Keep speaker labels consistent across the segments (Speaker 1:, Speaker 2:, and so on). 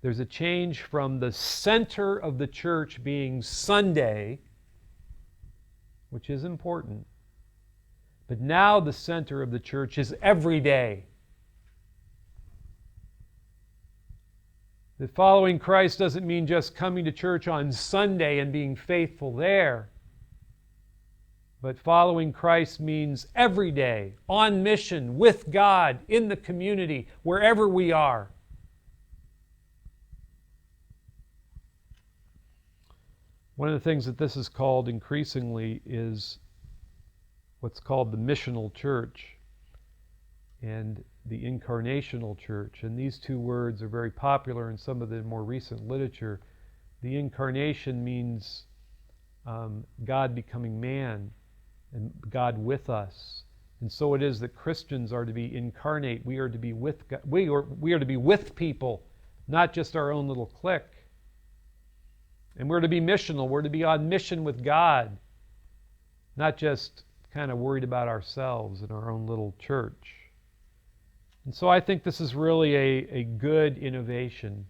Speaker 1: There's a change from the center of the church being Sunday, which is important, but now the center of the church is every day. That following Christ doesn't mean just coming to church on Sunday and being faithful there. But following Christ means every day, on mission, with God, in the community, wherever we are. One of the things that this is called increasingly is what's called the missional church and the incarnational church. And these two words are very popular in some of the more recent literature. The incarnation means God becoming man and God with us. And so it is that Christians are to be incarnate. We are to be with God. We are to be with people, not just our own little clique. And we're to be missional. We're to be on mission with God, not just kind of worried about ourselves and our own little church. And so I think this is really a good innovation.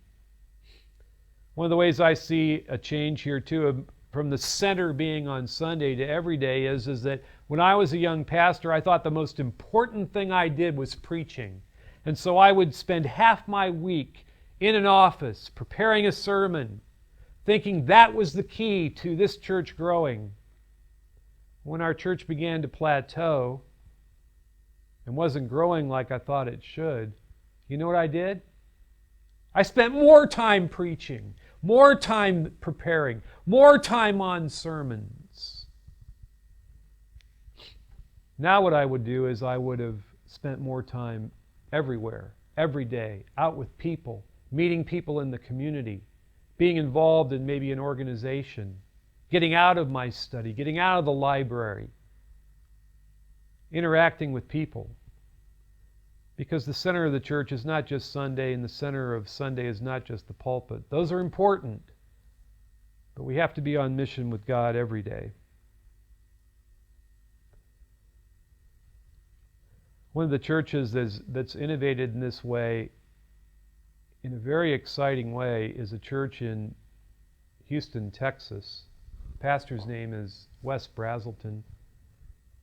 Speaker 1: One of the ways I see a change here too, from the center being on Sunday to every day, is that when I was a young pastor, I thought the most important thing I did was preaching. And so I would spend half my week in an office preparing a sermon, thinking that was the key to this church growing. When our church began to plateau and wasn't growing like I thought it should, you know what I did? I spent more time preaching, more time preparing, more time on sermons. Now what I would do is I would have spent more time everywhere, every day, out with people, meeting people in the community, being involved in maybe an organization, getting out of my study, getting out of the library, interacting with people. Because the center of the church is not just Sunday, and the center of Sunday is not just the pulpit. Those are important, but we have to be on mission with God every day. One of the churches that's innovated in this way, in a very exciting way, is a church in Houston, Texas. The pastor's name is Wes Brazelton,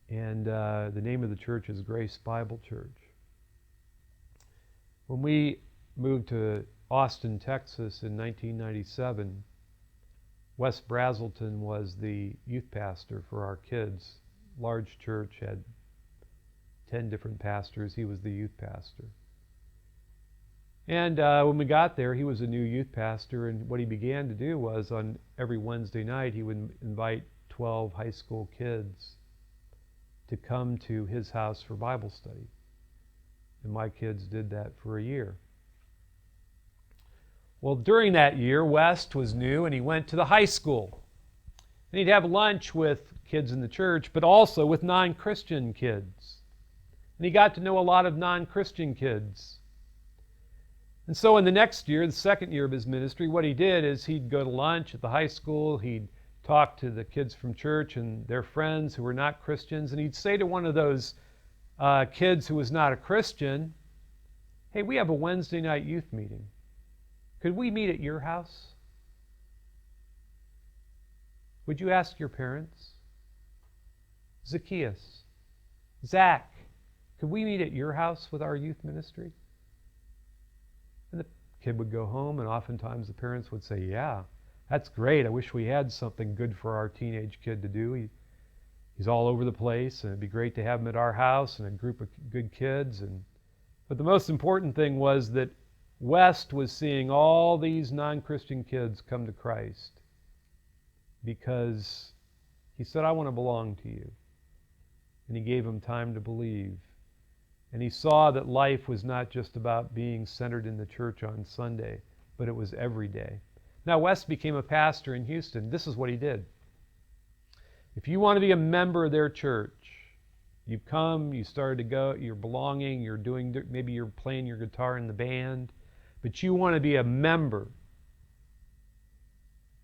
Speaker 1: and the name of the church is Grace Bible Church. When we moved to Austin, Texas in 1997, Wes Brazelton was the youth pastor for our kids. Large church, had 10 different pastors. He was the youth pastor. And when we got there, he was a new youth pastor, and what he began to do was on every Wednesday night, he would invite 12 high school kids to come to his house for Bible study. And my kids did that for a year. Well, during that year, West was new, and he went to the high school. And he'd have lunch with kids in the church, but also with non-Christian kids. And he got to know a lot of non-Christian kids. And so in the next year, the second year of his ministry, what he did is he'd go to lunch at the high school, he'd talk to the kids from church and their friends who were not Christians, and he'd say to one of those kids who was not a Christian, "Hey, we have a Wednesday night youth meeting. Could we meet at your house? Would you ask your parents? Zacchaeus, Zach, could we meet at your house with our youth ministry?" And the kid would go home, and oftentimes the parents would say, "Yeah, that's great. I wish we had something good for our teenage kid to do. He's all over the place, and it'd be great to have him at our house and a group of good kids." But the most important thing was that West was seeing all these non-Christian kids come to Christ because he said, "I want to belong to you." And he gave them time to believe. And he saw that life was not just about being centered in the church on Sunday, but it was every day. Now, West became a pastor in Houston. This is what he did. If you want to be a member of their church, you've come, you started to go, you're belonging, you're doing, maybe you're playing your guitar in the band, but you want to be a member,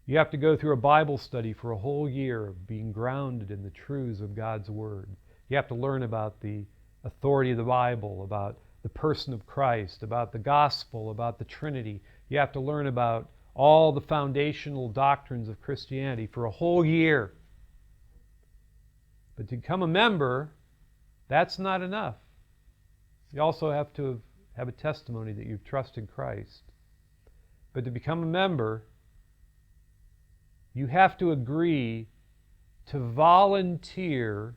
Speaker 1: you have to go through a Bible study for a whole year of being grounded in the truths of God's Word. You have to learn about the authority of the Bible, about the person of Christ, about the gospel, about the Trinity. You have to learn about all the foundational doctrines of Christianity for a whole year. But to become a member, that's not enough. You also have to have a testimony that you trust in Christ. But to become a member, you have to agree to volunteer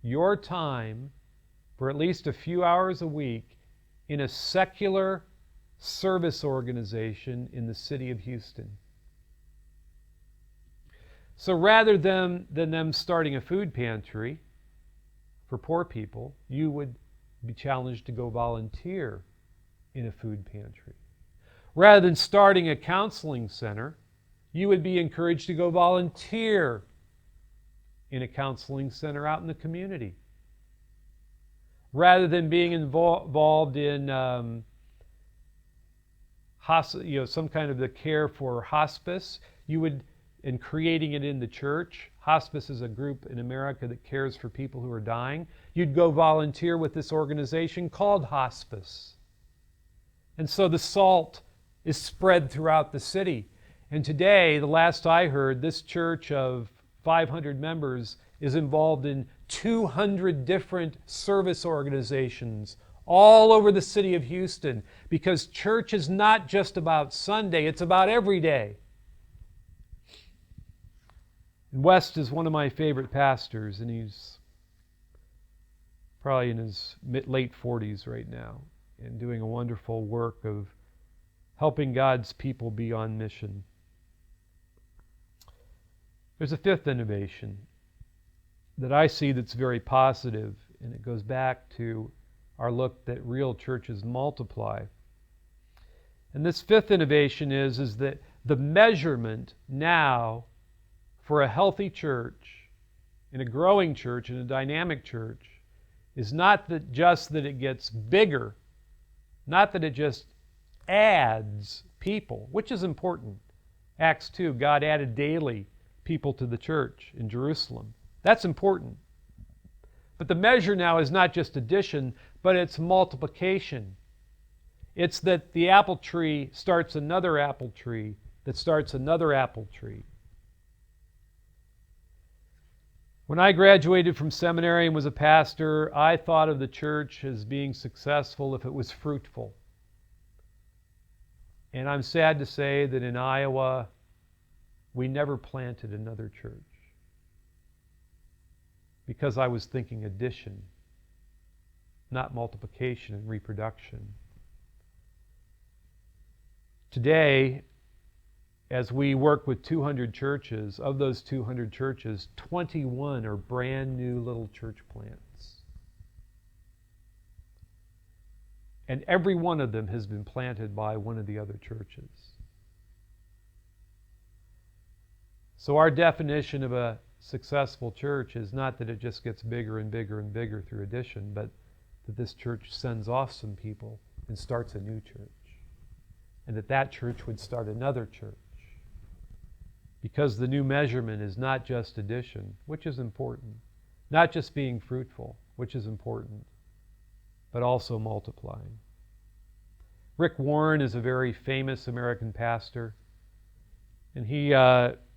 Speaker 1: your time for at least a few hours a week in a secular service organization in the city of Houston. So rather than them starting a food pantry for poor people, you would be challenged to go volunteer in a food pantry. Rather than starting a counseling center, you would be encouraged to go volunteer in a counseling center out in the community. Rather than being involved in some kind of the care for hospice, you would, in creating it in the church. Hospice is a group in America that cares for people who are dying. You'd go volunteer with this organization called Hospice. And so the salt is spread throughout the city. And today, the last I heard, this church of 500 members is involved in 200 different service organizations all over the city of Houston, because church is not just about Sunday, it's about every day. And West is one of my favorite pastors, and he's probably in his late 40s right now and doing a wonderful work of helping God's people be on mission. There's a fifth innovation that I see that's very positive, and it goes back to our look that real churches multiply. And this fifth innovation is that the measurement now for a healthy church, in a growing church, in a dynamic church, is not that just that it gets bigger, not that it just adds people, which is important. Acts 2, God added daily people to the church in Jerusalem. That's important. But the measure now is not just addition, but it's multiplication. It's that the apple tree starts another apple tree that starts another apple tree. When I graduated from seminary and was a pastor, I thought of the church as being successful if it was fruitful. And I'm sad to say that in Iowa, we never planted another church because I was thinking addition, not multiplication and reproduction. Today, as we work with 200 churches, of those 200 churches, 21 are brand new little church plants. And every one of them has been planted by one of the other churches. So our definition of a successful church is not that it just gets bigger and bigger and bigger through addition, but that this church sends off some people and starts a new church. And that church would start another church. Because the new measurement is not just addition, which is important, not just being fruitful, which is important, but also multiplying. Rick Warren is a very famous American pastor, and he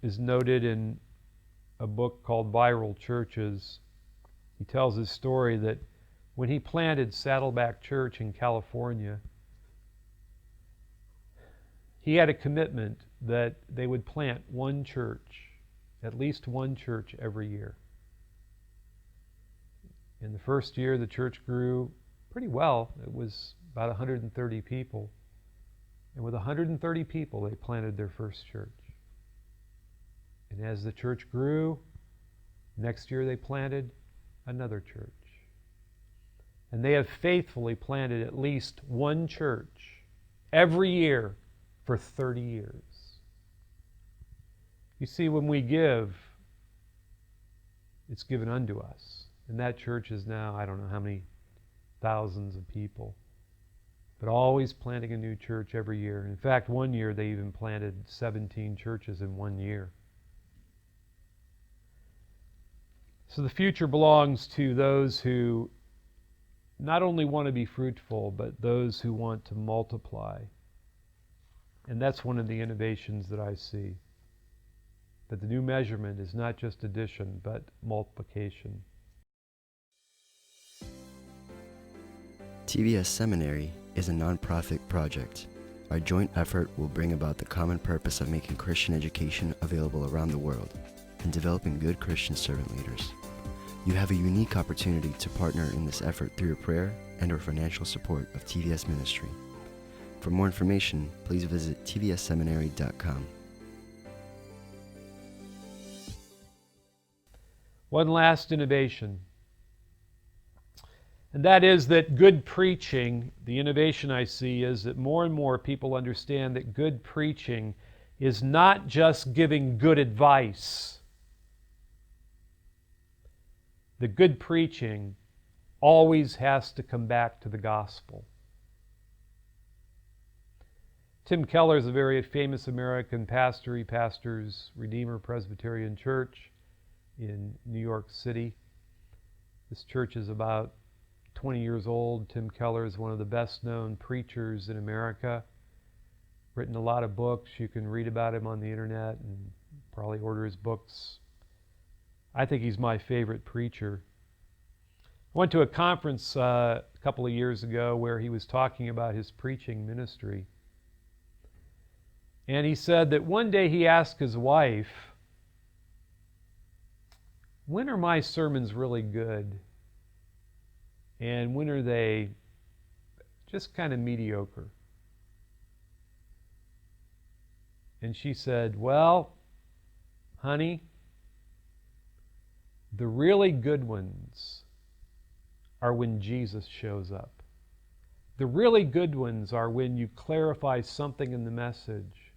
Speaker 1: is noted in a book called Viral Churches. He tells his story that when he planted Saddleback Church in California, he had a commitment that they would plant one church, at least one church every year. In the first year, the church grew pretty well. It was about 130 people. And with 130 people, they planted their first church. And as the church grew, next year they planted another church. And they have faithfully planted at least one church every year for 30 years. You see, when we give, it's given unto us. And that church is now, I don't know how many thousands of people, but always planting a new church every year. In fact, one year they even planted 17 churches in 1 year. So the future belongs to those who not only want to be fruitful, but those who want to multiply. And that's one of the innovations that I see. That the new measurement is not just addition, but multiplication.
Speaker 2: TVS Seminary is a nonprofit project. Our joint effort will bring about the common purpose of making Christian education available around the world and developing good Christian servant leaders. You have a unique opportunity to partner in this effort through your prayer and or financial support of TVS Ministry. For more information, please visit tvsseminary.com.
Speaker 1: One last innovation, and that is that good preaching, the innovation I see is that more and more people understand that good preaching is not just giving good advice. The good preaching always has to come back to the gospel. Tim Keller is a very famous American pastor. He pastors Redeemer Presbyterian Church in New York City. This church is about 20 years old. Tim Keller is one of the best known preachers in America. Written a lot of books. You can read about him on the internet and probably order his books. I think he's my favorite preacher. I went to a conference a couple of years ago where he was talking about his preaching ministry. And he said that one day he asked his wife, when are my sermons really good? And when are they just kind of mediocre? And she said, well, honey, the really good ones are when Jesus shows up. The really good ones are when you clarify something in the message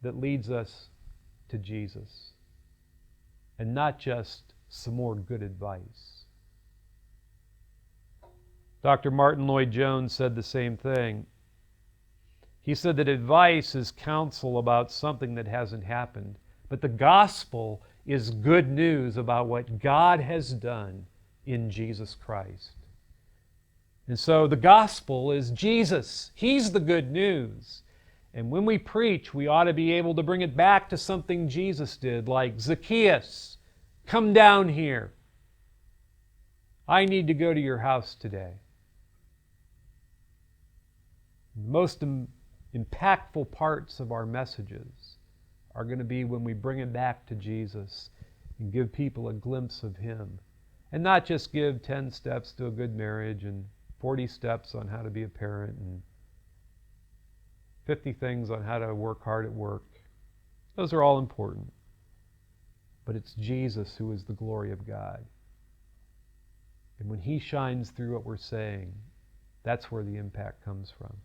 Speaker 1: that leads us to Jesus, and not just some more good advice. Dr. Martin Lloyd-Jones said the same thing. He said that advice is counsel about something that hasn't happened, but the gospel is good news about what God has done in Jesus Christ. And so the gospel is Jesus. He's the good news. And when we preach, we ought to be able to bring it back to something Jesus did, like Zacchaeus, come down here. I need to go to your house today. The most impactful parts of our messages are going to be when we bring it back to Jesus and give people a glimpse of Him. And not just give 10 steps to a good marriage and 40 steps on how to be a parent and 50 things on how to work hard at work. Those are all important. But it's Jesus who is the glory of God. And when He shines through what we're saying, that's where the impact comes from.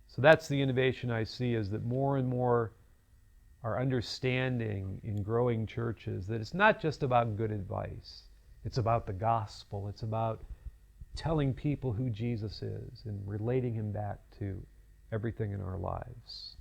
Speaker 1: So that's the innovation I see, is that more and more are understanding in growing churches that it's not just about good advice. It's about the gospel. It's about telling people who Jesus is and relating Him back to everything in our lives.